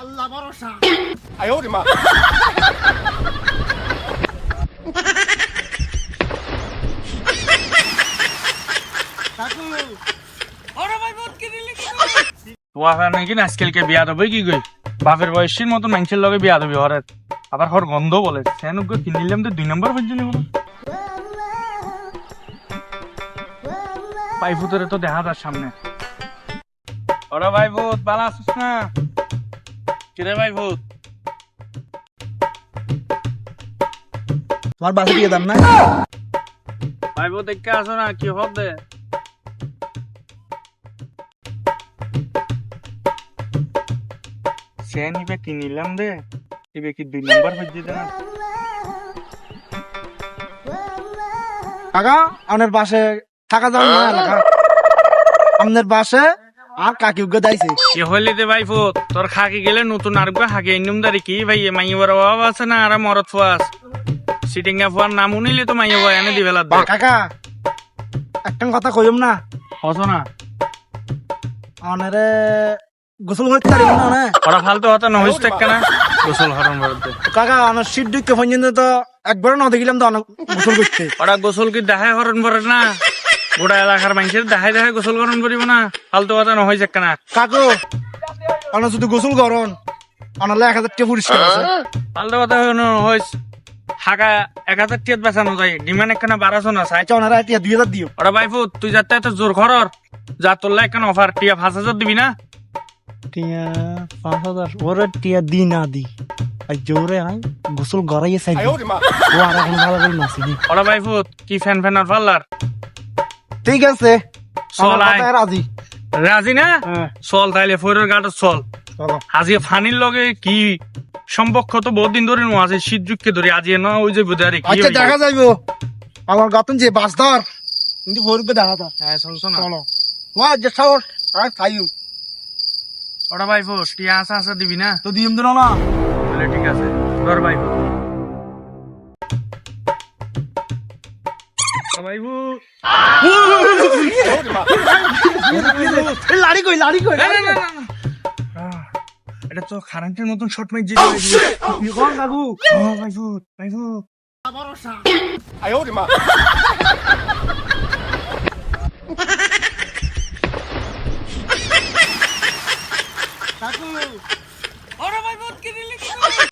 আল্লাহ ভরসা। কাকু ওরে ভাই বহুত কি দিলি তোয়া নাকি আজকালকে বিয়া দেবে কি কই বাপের বয়সীর মতন মানুষের লগে বিয়া দেবে হরে আবার হর গন্ধ বলে সেন কিনলাম তো 2 নম্বর পর্যন্ত বলো পাইফুতরে তো দেখা তার সামনে ওরে ভাই ভূত বালা আসিস না কিরে ভাই ভূত তোমার বাসে দিয়ে দাম না ভাই ভূত দেখে আসো না কি হবে সেন ইবে কিনিলাম দে ইবে কি 2 নম্বর পর্যন্ত না কাকা আপনার বাসে থাকা যাবে না এলাকা আপনার বাসে আর কাকি উগে দাইছে কি হইলি দে ভাই ফুট তোর খাকি গেলে নতুন আর গো হাগে ইনুম দারি কি ভাই মাইয়ার অভাব আছে না আর মরত ফাস সিটিংয়া ফুয়ার নাম উনিলে তো মাইয়া ভাই এনে দিবেলা দে কাকা একটা কথা কইম না হতো না আনারে গোসল করতে পারিব না না ওরা ফালতু হতো না হইস টাকা না গোসল হরন বলতে কাকা আমার সিট ঢুকে পর্যন্ত তো একবার না দেখিলাম তো অনেক গোসল করতে ওরা গোসল কি দেখায় হরন করে না গোটা এলাকার মানুষের দেখায় দেখায় গোসল করন করিব না ফালতু কথা না হইস না কাকু আমার শুধু গোসল করন আনালে 1000 টাকা পুরস্কার আছে ফালতু কথা হইস হাগা 1000 টাকা বেচানো যায় ডিমান্ড একখানা 1200 না চাই আচ্ছা ওনারা এতিয়া 2000 দিও ওরা ভাই ফুট তুই যাতে এত জোর খরর যা তোর লাই কেন অফার টিয়া 5000 দিবি না টিয়া 5000 ওরে টিয়া দি না দি আর জোরে আই গোসল গড়াইয়ে চাই ও আর এখন ভালো করে নাচি দি ওরা ভাই ফুট কি ফ্যান ফ্যানার পাল্লার ঠিক আছে চল আয়। রাজি রাজি না চল তাইলে ফোরের গাড়ি চল চলো আজকে ফানির লগে কি সম্পর্ক তো বহুত দিন ধরে আছে শীত যুগকে ধরে আজকে না ওই যে বুধারে কি আচ্ছা দেখা যাইবো আমার গাতন যে বাস ধর কিন্তু ফোরকে দেখা দাও হ্যাঁ শুনছো না চলো ওয়া যে সাহস আর খাইও ওরা ভাই ফুট টিয়া আসা আসা দিবি না তো দিম দিন না তাহলে ঠিক আছে ধর ভাই ফুট ভাই ফুট লাড়ি কই এটা তো কারেন্টের মতন শর্ট মাইক যেতে কি কোন কাকু ভাই ফুট ভরসা কাকু